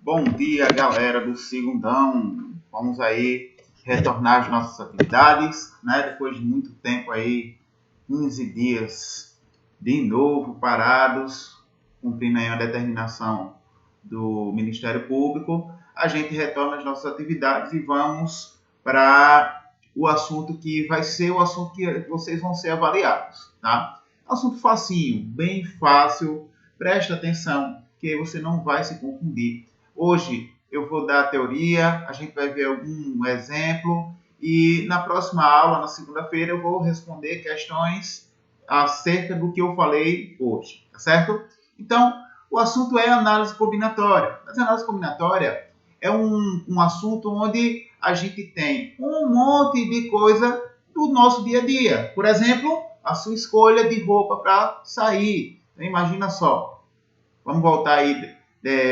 Bom dia, galera do Segundão. Vamos aí retornar às nossas atividades, né? Depois de muito tempo aí, 15 dias de novo parados, cumprindo aí uma determinação do Ministério Público, a gente retorna às nossas atividades e vamos para o assunto que vai ser o assunto que vocês vão ser avaliados, tá? Assunto facinho, bem fácil, presta atenção, que aí você não vai se confundir. Hoje eu vou dar a teoria, a gente vai ver algum exemplo e na próxima aula, na segunda-feira, eu vou responder questões acerca do que eu falei hoje, tá certo? Então, o assunto é análise combinatória. Mas a análise combinatória é um assunto onde a gente tem um monte de coisa do nosso dia a dia. Por exemplo, a sua escolha de roupa para sair. Então, imagina só, vamos voltar aí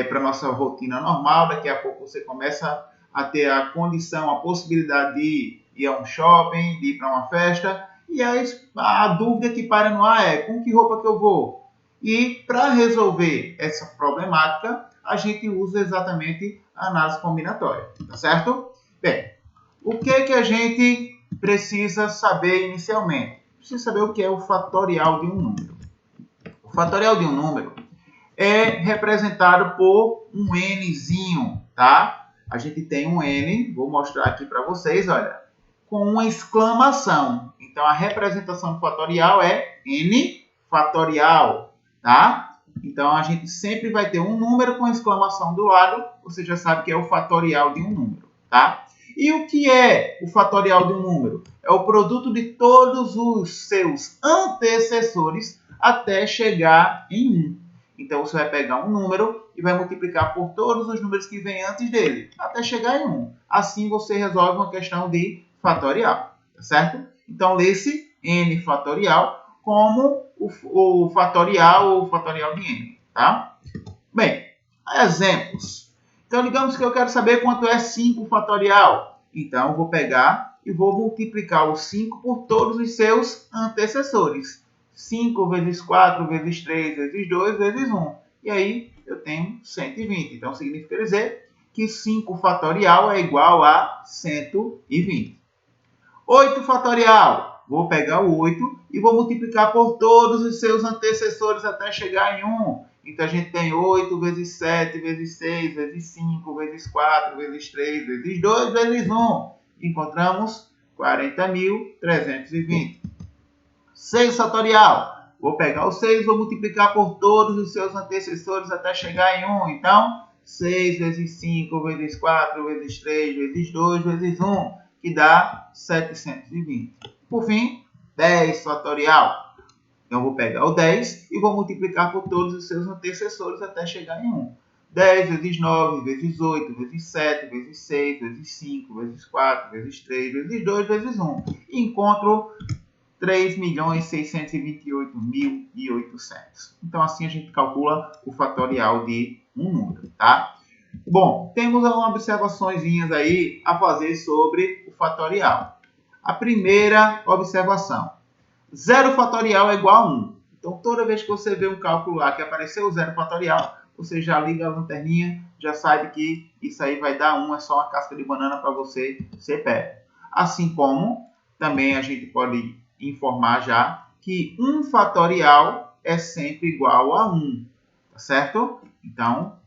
para a nossa rotina normal, daqui a pouco você começa a ter a condição, a possibilidade de ir a um shopping, de ir para uma festa, e aí a dúvida que para no ar é, com que roupa que eu vou? E para resolver essa problemática, a gente usa exatamente a análise combinatória, tá certo? Bem, o que a gente precisa saber inicialmente? Precisa saber o que é o fatorial de um número. O fatorial de um número é representado por um nzinho, tá? A gente tem um n, vou mostrar aqui para vocês, olha, com uma exclamação. Então, a representação do fatorial é n fatorial, tá? Então, a gente sempre vai ter um número com exclamação do lado, você já sabe que é o fatorial de um número, tá? E o que é o fatorial de um número? É o produto de todos os seus antecessores até chegar em 1. Então, você vai pegar um número e vai multiplicar por todos os números que vêm antes dele, até chegar em 1. Assim, você resolve uma questão de fatorial, tá certo? Então, lê-se n fatorial como o fatorial ou fatorial de n, tá? Bem, exemplos. Então, digamos que eu quero saber quanto é 5 fatorial. Então, eu vou pegar e vou multiplicar o 5 por todos os seus antecessores. 5 vezes 4 vezes 3 vezes 2 vezes 1. E aí eu tenho 120. Então significa dizer que 5 fatorial é igual a 120. 8 fatorial. Vou pegar o 8 e vou multiplicar por todos os seus antecessores até chegar em 1. Então a gente tem 8 vezes 7 vezes 6 vezes 5 vezes 4 vezes 3 vezes 2 vezes 1. Encontramos 40.320. 6 fatorial. Vou pegar o 6 e vou multiplicar por todos os seus antecessores até chegar em 1. Então, 6 vezes 5 vezes 4 vezes 3 vezes 2 vezes 1, que dá 720. Por fim, 10 fatorial. Então, vou pegar o 10 e vou multiplicar por todos os seus antecessores até chegar em 1. 10 vezes 9 vezes 8 vezes 7 vezes 6 vezes 5 vezes 4 vezes 3 vezes 2 vezes 1. E encontro 3.628.800. Então, assim a gente calcula o fatorial de um número, tá? Bom, temos algumas observações aí a fazer sobre o fatorial. A primeira observação. 0 fatorial é igual a 1. Então, toda vez que você vê um cálculo lá que apareceu o 0 fatorial, você já liga a lanterninha, já sabe que isso aí vai dar 1, é só uma casca de banana para você ser pé. Assim como também a gente pode informar já que 1 fatorial é sempre igual a 1, tá certo? Então,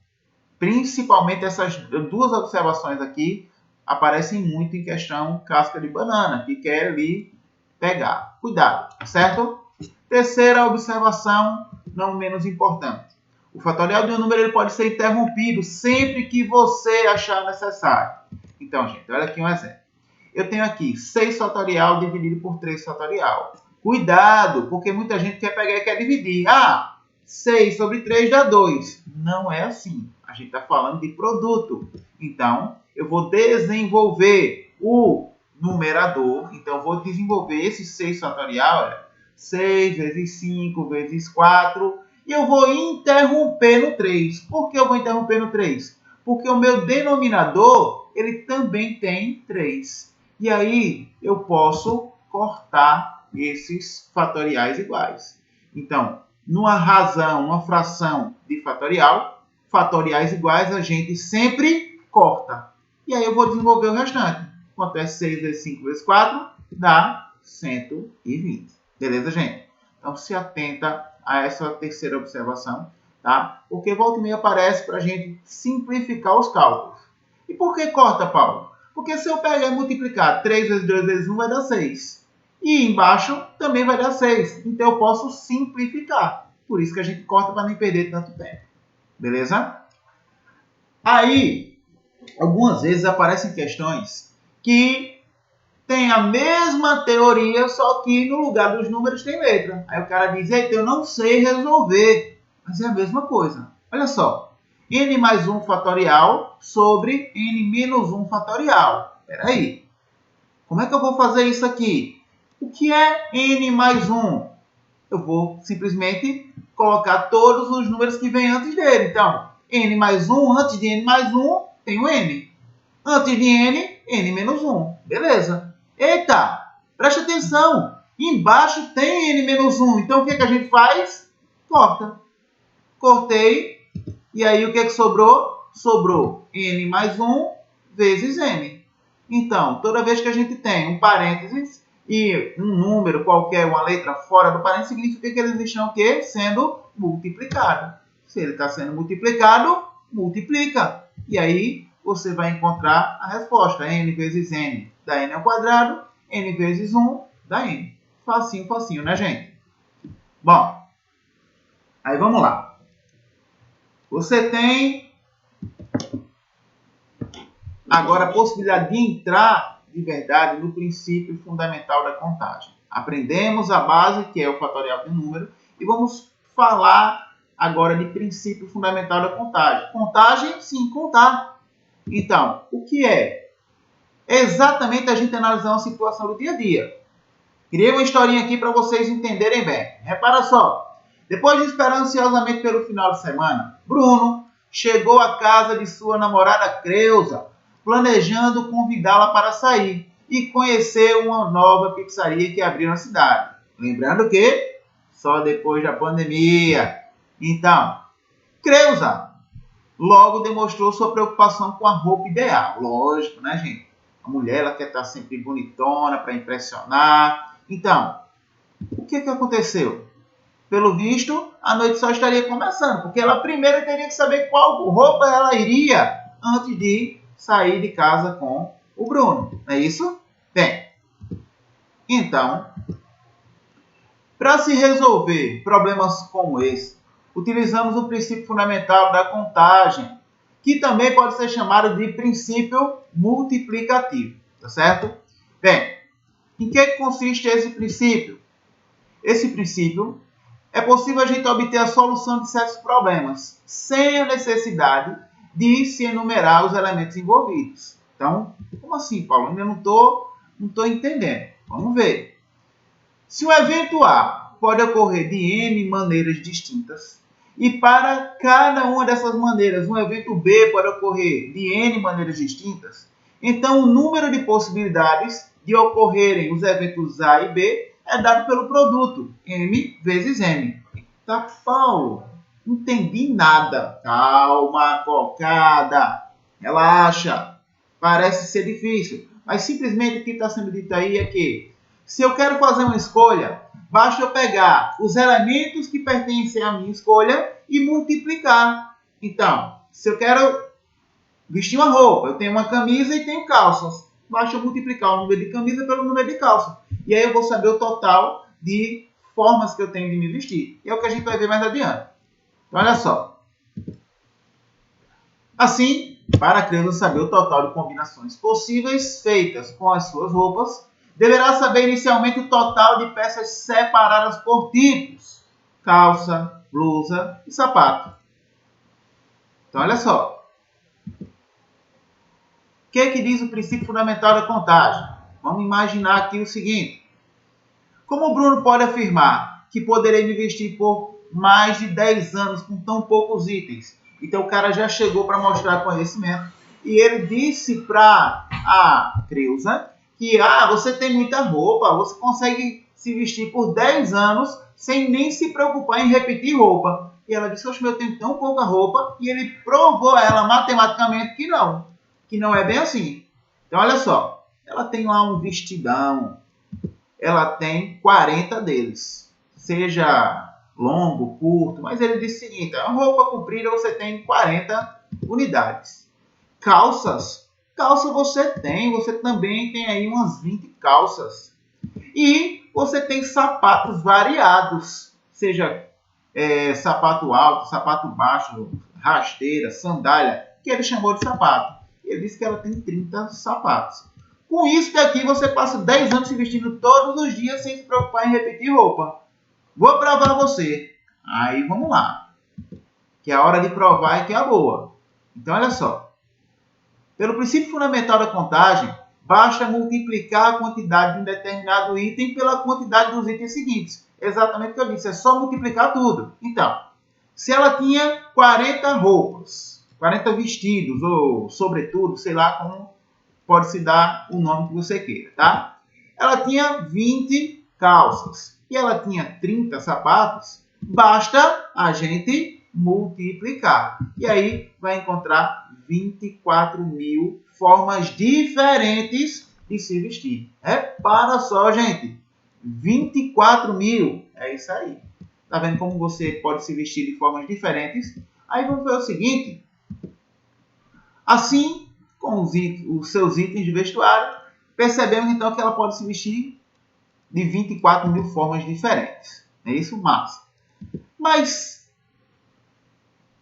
principalmente essas duas observações aqui aparecem muito em questão casca de banana, que quer ali pegar. Cuidado, tá certo? Terceira observação, não menos importante. O fatorial de um número ele pode ser interrompido sempre que você achar necessário. Então, gente, olha aqui um exemplo. Eu tenho aqui 6 fatorial dividido por 3 fatorial. Cuidado, porque muita gente quer pegar e quer dividir. 6 sobre 3 dá 2. Não é assim. A gente está falando de produto. Então, eu vou desenvolver o numerador. Então, eu vou desenvolver esse 6 fatorial. Olha, 6 vezes 5 vezes 4. E eu vou interromper no 3. Por que eu vou interromper no 3? Porque o meu denominador, ele também tem 3. E aí, eu posso cortar esses fatoriais iguais. Então, numa razão, uma fração de fatorial, fatoriais iguais, a gente sempre corta. E aí eu vou desenvolver o restante. Quanto é 6 vezes 5 vezes 4? Dá 120. Beleza, gente? Então, se atenta a essa terceira observação, tá? Porque volta e meia aparece para a gente simplificar os cálculos. E por que corta, Paulo? Porque se eu pegar e multiplicar 3 vezes 2 vezes 1 vai dar 6. E embaixo também vai dar 6. Então eu posso simplificar. Por isso que a gente corta para não perder tanto tempo. Beleza? Aí, algumas vezes aparecem questões que tem a mesma teoria, só que no lugar dos números tem letra. Aí o cara diz, eita, eu não sei resolver. Mas é a mesma coisa. Olha só. N mais 1 fatorial sobre N menos 1 fatorial. Espera aí. Como é que eu vou fazer isso aqui? O que é N mais 1? Eu vou simplesmente colocar todos os números que vêm antes dele. Então, N mais 1, antes de N mais 1, tem o N. Antes de N, N menos 1. Beleza. Eita, preste atenção. Embaixo tem N menos 1. Então, o que a gente faz? Corta. Cortei. E aí, o que sobrou? Sobrou N mais 1 vezes N. Então, toda vez que a gente tem um parênteses e um número qualquer, uma letra fora do parênteses, significa que eles estão o quê? Sendo multiplicados. Se ele está sendo multiplicado, multiplica. E aí, você vai encontrar a resposta. N vezes N dá N ao quadrado. N vezes 1 dá N. Facinho, facinho, né, gente? Bom, aí vamos lá. Você tem agora a possibilidade de entrar de verdade no princípio fundamental da contagem. Aprendemos a base, que é o fatorial de um número, e vamos falar agora de princípio fundamental da contagem. Contagem, sim, contar. Então, o que é? Exatamente a gente analisar uma situação do dia a dia. Criei uma historinha aqui para vocês entenderem bem. Repara só. Depois de esperar ansiosamente pelo final de semana, Bruno chegou à casa de sua namorada Creuza, planejando convidá-la para sair e conhecer uma nova pizzaria que abriu na cidade. Lembrando que só depois da pandemia. Então, Creuza logo demonstrou sua preocupação com a roupa ideal. Lógico, né, gente? A mulher ela quer estar sempre bonitona para impressionar. Então, o que aconteceu? Pelo visto, a noite só estaria começando, porque ela primeiro teria que saber qual roupa ela iria antes de sair de casa com o Bruno. Não é isso? Bem, então, para se resolver problemas como esse, utilizamos o princípio fundamental da contagem, que também pode ser chamado de princípio multiplicativo, tá certo? Bem, em que consiste esse princípio? Esse princípio é possível a gente obter a solução de certos problemas sem a necessidade de se enumerar os elementos envolvidos. Então, como assim, Paulo? Ainda não estou entendendo. Vamos ver. Se o evento A pode ocorrer de N maneiras distintas, e para cada uma dessas maneiras, um evento B pode ocorrer de N maneiras distintas, então o número de possibilidades de ocorrerem os eventos A e B é dado pelo produto, M vezes M. Tá, Paulo? Não entendi nada. Calma, cocada. Relaxa. Parece ser difícil. Mas simplesmente o que está sendo dito aí é que se eu quero fazer uma escolha, basta eu pegar os elementos que pertencem à minha escolha e multiplicar. Então, se eu quero vestir uma roupa, eu tenho uma camisa e tenho calças. Basta eu multiplicar o número de camisa pelo número de calça. E aí eu vou saber o total de formas que eu tenho de me vestir. E é o que a gente vai ver mais adiante. Então, olha só. Assim, para a Creuza saber o total de combinações possíveis feitas com as suas roupas, deverá saber inicialmente o total de peças separadas por tipos. Calça, blusa e sapato. Então, olha só. O que diz o princípio fundamental da contagem? Vamos imaginar aqui o seguinte. Como o Bruno pode afirmar que poderei me vestir por mais de 10 anos com tão poucos itens? Então o cara já chegou para mostrar conhecimento. E ele disse para a Creuza que você tem muita roupa, você consegue se vestir por 10 anos sem nem se preocupar em repetir roupa. E ela disse, oxe, eu tenho tão pouca roupa. E ele provou a ela matematicamente que não é bem assim. Então, olha só, ela tem lá um vestidão, ela tem 40 deles, seja longo, curto, mas ele disse o seguinte, a roupa comprida você tem 40 unidades. Calça você também tem aí umas 20 calças. E você tem sapatos variados, seja sapato alto, sapato baixo, rasteira, sandália, que ele chamou de sapato. Ele disse que ela tem 30 sapatos. Com isso daqui você passa 10 anos se vestindo todos os dias sem se preocupar em repetir roupa. Vou provar você. Aí vamos lá. Que a hora de provar é que é a boa. Então olha só. Pelo princípio fundamental da contagem, basta multiplicar a quantidade de um determinado item pela quantidade dos itens seguintes. Exatamente o que eu disse, é só multiplicar tudo. Então, se ela tinha 40 roupas, 40 vestidos, ou sobretudo, sei lá como pode-se dar o nome que você queira, tá? Ela tinha 20 calças e ela tinha 30 sapatos, basta a gente multiplicar. E aí vai encontrar 24 mil formas diferentes de se vestir. Repara só, gente. 24 mil. É isso aí. Tá vendo como você pode se vestir de formas diferentes? Aí vamos ver o seguinte. Assim, com os seus itens de vestuário, percebemos então que ela pode se vestir de 24 mil formas diferentes. É isso, massa. Mas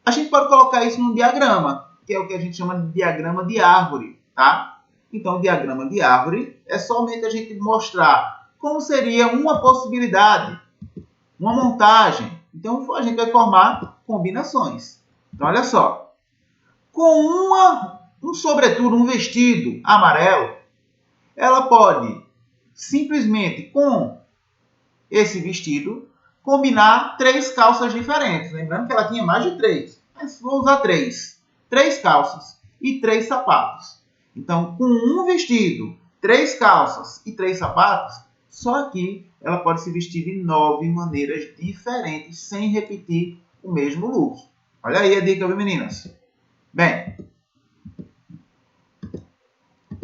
a gente pode colocar isso num diagrama, que é o que a gente chama de diagrama de árvore, tá? Então, o diagrama de árvore é somente a gente mostrar como seria uma possibilidade, uma montagem. Então, a gente vai formar combinações. Então, olha só. Com um sobretudo, um vestido amarelo, ela pode simplesmente, com esse vestido, combinar 3 calças diferentes. Lembrando que ela tinha mais de 3. Mas vou usar 3. 3 calças e 3 sapatos. Então, com um vestido, 3 calças e 3 sapatos, só aqui ela pode se vestir de 9 maneiras diferentes, sem repetir o mesmo look. Olha aí a dica, viu, meninas? Bem,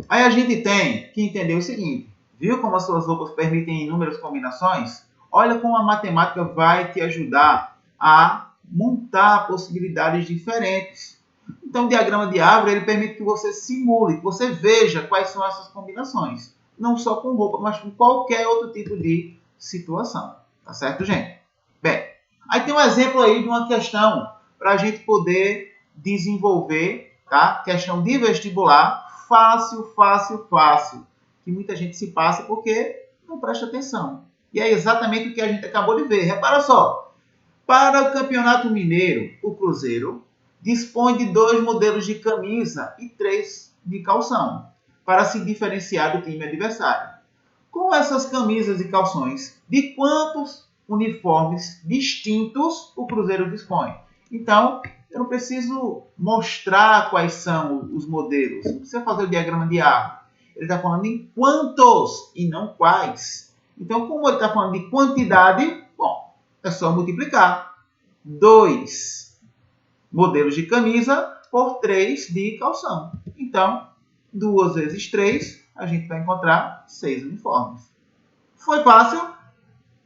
aí a gente tem que entender o seguinte. Viu como as suas roupas permitem inúmeras combinações? Olha como a matemática vai te ajudar a montar possibilidades diferentes. Então, o diagrama de árvore ele permite que você simule, que você veja quais são essas combinações. Não só com roupa, mas com qualquer outro tipo de situação. Tá certo, gente? Bem, aí tem um exemplo aí de uma questão para a gente poder desenvolver, tá? Questão de vestibular, fácil, que muita gente se passa porque não presta atenção. E é exatamente o que a gente acabou de ver. Repara só, para o Campeonato Mineiro, o Cruzeiro dispõe de 2 modelos de camisa e 3 de calção, para se diferenciar do time adversário. Com essas camisas e calções, de quantos uniformes distintos o Cruzeiro dispõe? Então, eu não preciso mostrar quais são os modelos. Não precisa fazer o diagrama de árvore. Ele está falando em quantos e não quais. Então, como ele está falando de quantidade, bom, é só multiplicar. 2 modelos de camisa por 3 de calção. Então, 2 vezes 3, a gente vai encontrar 6 uniformes. Foi fácil?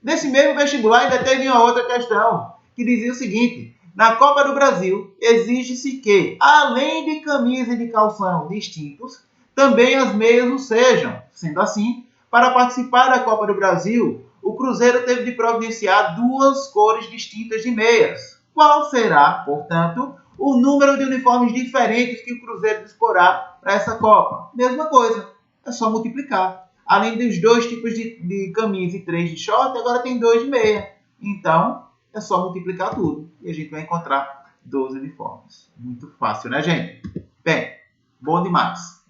Nesse mesmo vestibular ainda teve uma outra questão, que dizia o seguinte: na Copa do Brasil, exige-se que, além de camisa e de calção distintos, também as meias o sejam. Sendo assim, para participar da Copa do Brasil, o Cruzeiro teve de providenciar 2 cores distintas de meias. Qual será, portanto, o número de uniformes diferentes que o Cruzeiro disporá para essa Copa? Mesma coisa, é só multiplicar. Além dos 2 tipos de camisa e 3 de short, agora tem 2 de meia. Então, é só multiplicar tudo e a gente vai encontrar 12 uniformes. Muito fácil, né, gente? Bem, bom demais.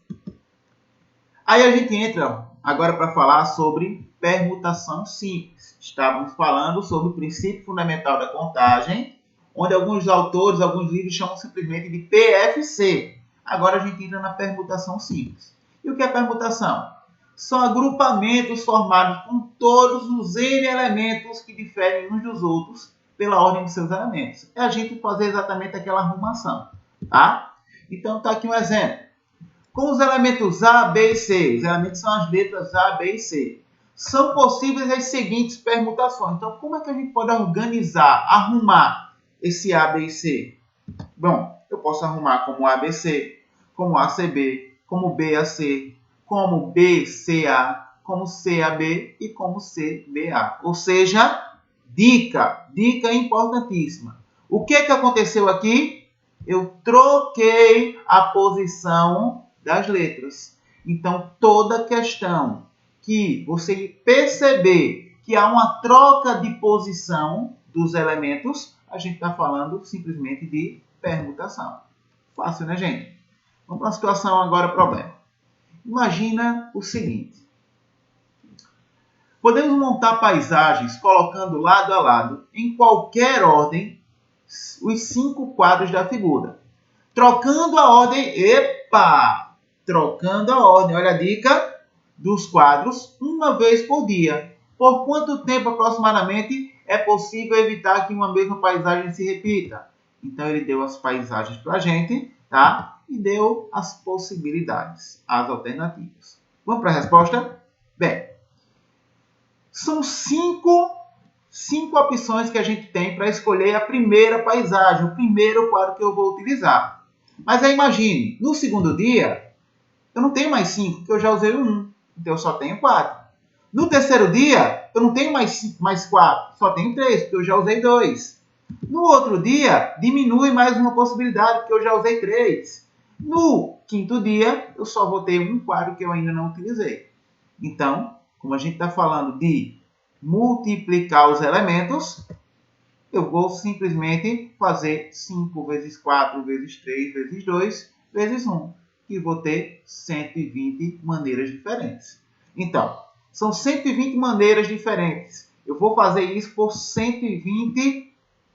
Aí a gente entra agora para falar sobre permutação simples. Estávamos falando sobre o princípio fundamental da contagem, onde alguns autores, alguns livros chamam simplesmente de PFC. Agora a gente entra na permutação simples. E o que é permutação? São agrupamentos formados com todos os N elementos que diferem uns dos outros pela ordem dos seus elementos. É a gente fazer exatamente aquela arrumação, tá? Então, está aqui um exemplo. Com os elementos A, B e C, os elementos são as letras A, B e C, são possíveis as seguintes permutações. Então, como é que a gente pode organizar, arrumar esse A, B e C? Bom, eu posso arrumar como ABC, como ACB, como BAC, como BCA, como CAB e como CBA. Ou seja, dica importantíssima. O que aconteceu aqui? Eu troquei a posição das letras. Então, toda questão que você perceber que há uma troca de posição dos elementos, a gente está falando simplesmente de permutação. Fácil, né, gente? Vamos para a situação agora, problema. Imagina o seguinte. Podemos montar paisagens colocando lado a lado, em qualquer ordem, os 5 quadros da figura. Trocando a ordem, trocando a ordem, olha a dica, dos quadros uma vez por dia. Por quanto tempo aproximadamente é possível evitar que uma mesma paisagem se repita? Então ele deu as paisagens para a gente, tá? E deu as possibilidades, as alternativas. Vamos para a resposta? Bem, são cinco opções que a gente tem para escolher a primeira paisagem, o primeiro quadro que eu vou utilizar. Mas aí imagine, no segundo dia, eu não tenho mais 5, porque eu já usei um. Então eu só tenho 4. No terceiro dia, eu não tenho mais 4, só tenho 3, porque eu já usei 2. No outro dia, diminui mais uma possibilidade, porque eu já usei 3. No quinto dia, eu só vou ter um quadro que eu ainda não utilizei. Então, como a gente está falando de multiplicar os elementos, eu vou simplesmente fazer 5 vezes 4 vezes 3 vezes 2 vezes 1. E vou ter 120 maneiras diferentes. Então, são 120 maneiras diferentes. Eu vou fazer isso por 120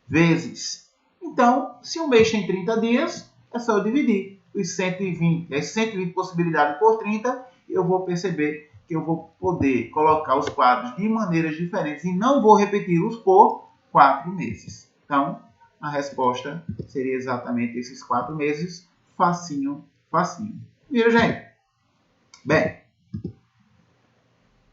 vezes. Então, se um mês tem 30 dias, é só eu dividir as 120 possibilidades por 30, eu vou perceber que eu vou poder colocar os quadros de maneiras diferentes e não vou repeti-los por 4 meses. Então, a resposta seria exatamente esses 4 meses, facinho. Viram, gente? Bem,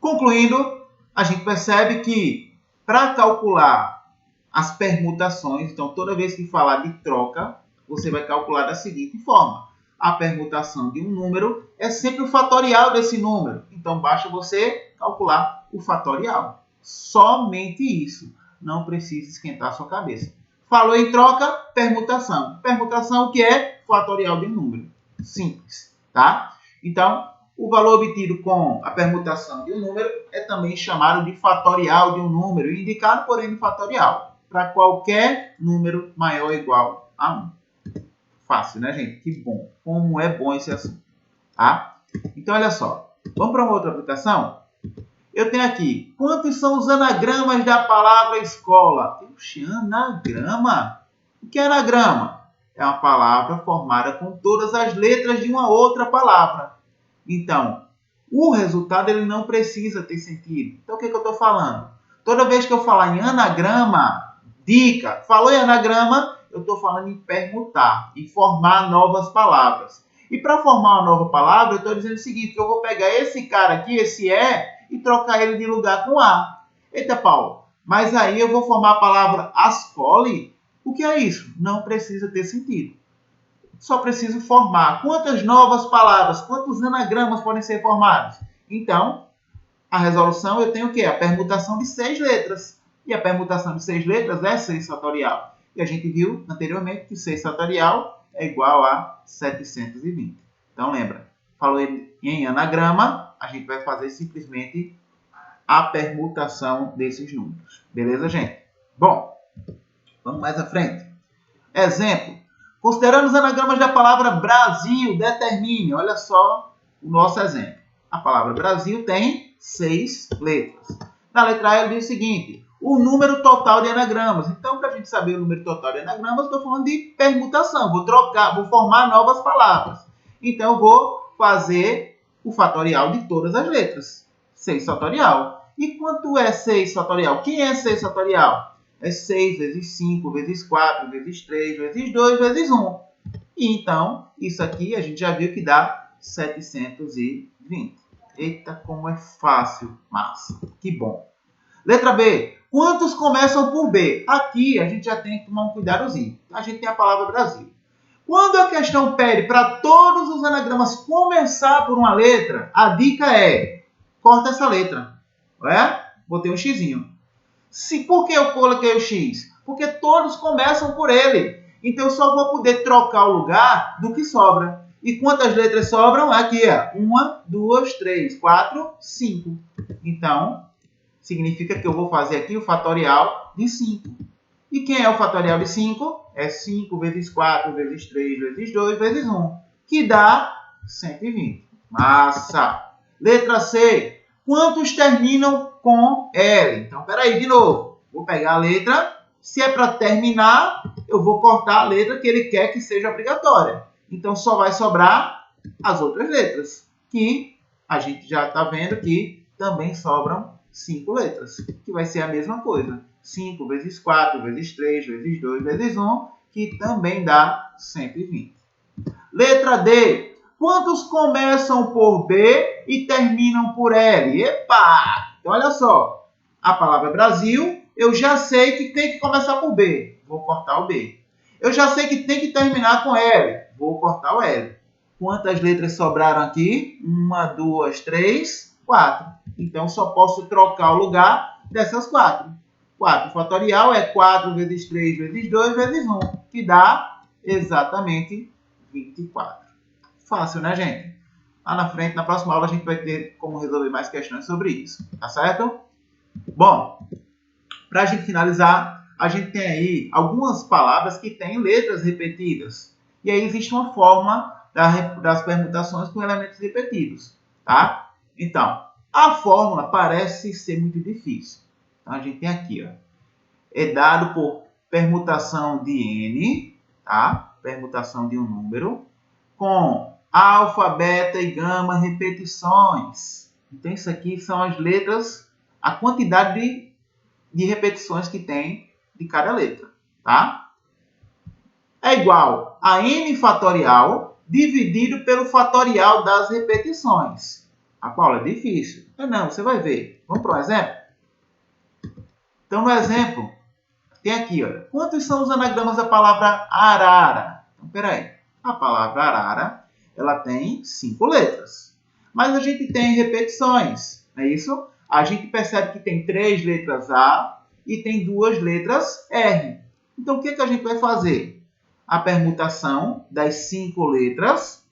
concluindo, a gente percebe que para calcular as permutações, então toda vez que falar de troca, você vai calcular da seguinte forma. A permutação de um número é sempre o fatorial desse número. Então basta você calcular o fatorial. Somente isso. Não precisa esquentar a sua cabeça. Falou em troca, permutação. Permutação, o que é? Fatorial de um número. Simples. Tá? Então, o valor obtido com a permutação de um número é também chamado de fatorial de um número, indicado por N fatorial, para qualquer número maior ou igual a 1. Fácil, né, gente? Que bom. Como é bom esse assunto. Tá? Então, olha só. Vamos para uma outra aplicação? Eu tenho aqui, quantos são os anagramas da palavra escola? Puxa, anagrama? O que é anagrama? É uma palavra formada com todas as letras de uma outra palavra. Então, o resultado ele não precisa ter sentido. Então, o que eu estou falando? Toda vez que eu falar em anagrama, dica, falou em anagrama, eu estou falando em permutar, em formar novas palavras. E para formar uma nova palavra, eu estou dizendo o seguinte, que eu vou pegar esse cara aqui, esse E, e trocar ele de lugar com A. Eita, Paulo, mas aí eu vou formar a palavra ascole? O que é isso? Não precisa ter sentido. Só preciso formar. Quantas novas palavras, quantos anagramas podem ser formados? Então, a resolução eu tenho o quê? A permutação de 6 letras. E a permutação de 6 letras é 6 fatorial. E a gente viu anteriormente que 6 fatorial é igual a 720. Então, lembra, falou em anagrama, a gente vai fazer simplesmente a permutação desses números. Beleza, gente? Bom, vamos mais à frente. Exemplo. Considerando os anagramas da palavra Brasil, determine. Olha só o nosso exemplo. A palavra Brasil tem 6 letras. Na letra A, ele diz o seguinte. O número total de anagramas. Então, para a gente saber o número total de anagramas, estou falando de permutação. Vou trocar, vou formar novas palavras. Então, eu vou fazer o fatorial de todas as letras. 6 fatorial. E quanto é 6 fatorial? Quem é 6 fatorial? é 6 vezes 5, vezes 4, vezes 3, vezes 2, vezes 1. E então, isso aqui a gente já viu que dá 720. Eita, como é fácil, massa. Que bom. Letra B. Quantos começam por B? Aqui a gente já tem que tomar um cuidadozinho. A gente tem a palavra Brasil. Quando a questão pede para todos os anagramas começar por uma letra, a dica é, corta essa letra. Botei um xizinho. Por que eu coloquei o x? Porque todos começam por ele. Então eu só vou poder trocar o lugar do que sobra. E quantas letras sobram? Aqui, ó. 1, 2, 3, 4, 5. Então, significa que eu vou fazer aqui o fatorial de 5. E quem é o fatorial de 5? É 5 vezes 4, vezes 3, vezes 2, vezes 1. Que dá 120. Massa! Letra C. Quantos terminam com L? Então, peraí, de novo. Vou pegar a letra. Se é para terminar, eu vou cortar a letra que ele quer que seja obrigatória. Então, só vai sobrar as outras letras. Que a gente já está vendo que também sobram 5 letras. Que vai ser a mesma coisa. 5 vezes 4, vezes 3, vezes 2, vezes 1. Que também dá 120. Letra D. Quantos começam por B e terminam por L? Epa! Então, olha só. A palavra Brasil, eu já sei que tem que começar por B. Vou cortar o B. Eu já sei que tem que terminar com L. Vou cortar o L. Quantas letras sobraram aqui? 1, 2, 3, 4. Então, só posso trocar o lugar dessas 4. 4 fatorial é 4 vezes 3 vezes 2 vezes 1. Que dá exatamente 24. Fácil, né, gente? Lá na frente, na próxima aula, a gente vai ter como resolver mais questões sobre isso. Tá certo? Bom, para a gente finalizar, a gente tem aí algumas palavras que têm letras repetidas. E aí existe uma forma das permutações com elementos repetidos. Tá? Então, a fórmula parece ser muito difícil. Então, a gente tem aqui, ó, é dado por permutação de N, tá? Permutação de um número, com alfa, beta e gama repetições. Então, isso aqui são as letras, a quantidade de repetições que tem de cada letra, tá? É igual a n fatorial dividido pelo fatorial das repetições. Ah, Paula, é difícil. Não, você vai ver. Vamos para um exemplo? Então, no exemplo, tem aqui, olha, quantos são os anagramas da palavra arara? Então, peraí. A palavra arara, ela tem 5 letras. Mas a gente tem repetições, não é isso? A gente percebe que tem 3 letras A e tem 2 letras R. Então, o que a gente vai fazer? A permutação das 5 letras.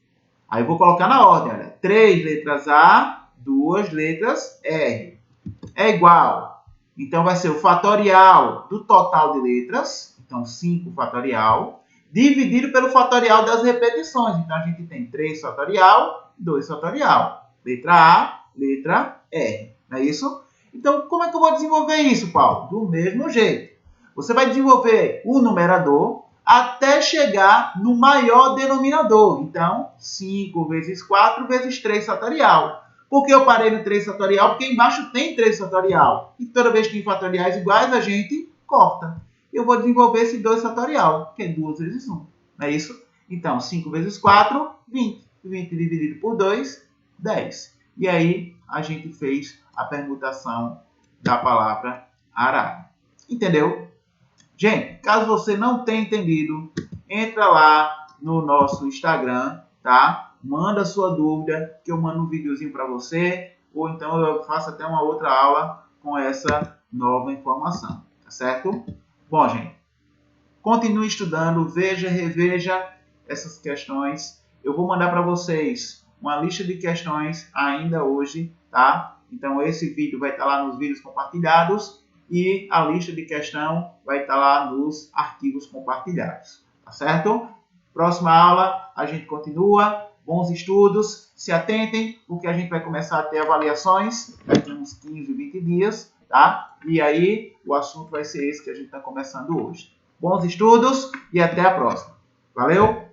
Aí eu vou colocar na ordem, olha. 3 letras A, 2 letras R. É igual. Então, vai ser o fatorial do total de letras. Então, 5 fatorial. Dividido pelo fatorial das repetições. Então, a gente tem 3 fatorial, 2 fatorial. Letra A, letra R. Não é isso? Então, como é que eu vou desenvolver isso, Paulo? Do mesmo jeito. Você vai desenvolver o numerador até chegar no maior denominador. Então, 5 vezes 4 vezes 3 fatorial. Por que eu parei no 3 fatorial? Porque embaixo tem 3 fatorial. E toda vez que tem fatoriais iguais, a gente corta. Eu vou desenvolver esse 2 fatorial, que é 2 vezes 1. Não é isso? Então, 5 vezes 4, 20. 20 dividido por 2, 10. E aí, a gente fez a permutação da palavra arara. Entendeu? Gente, caso você não tenha entendido, entra lá no nosso Instagram, tá? Manda sua dúvida, que eu mando um videozinho para você, ou então eu faço até uma outra aula com essa nova informação, tá certo? Bom, gente, continue estudando, veja, reveja essas questões. Eu vou mandar para vocês uma lista de questões ainda hoje, tá? Então, esse vídeo vai estar lá nos vídeos compartilhados e a lista de questão vai estar lá nos arquivos compartilhados, tá certo? Próxima aula, a gente continua. Bons estudos, se atentem, porque a gente vai começar a ter avaliações daqui a uns 15, 20 dias, tá? E aí, o assunto vai ser esse que a gente está começando hoje. Bons estudos e até a próxima. Valeu!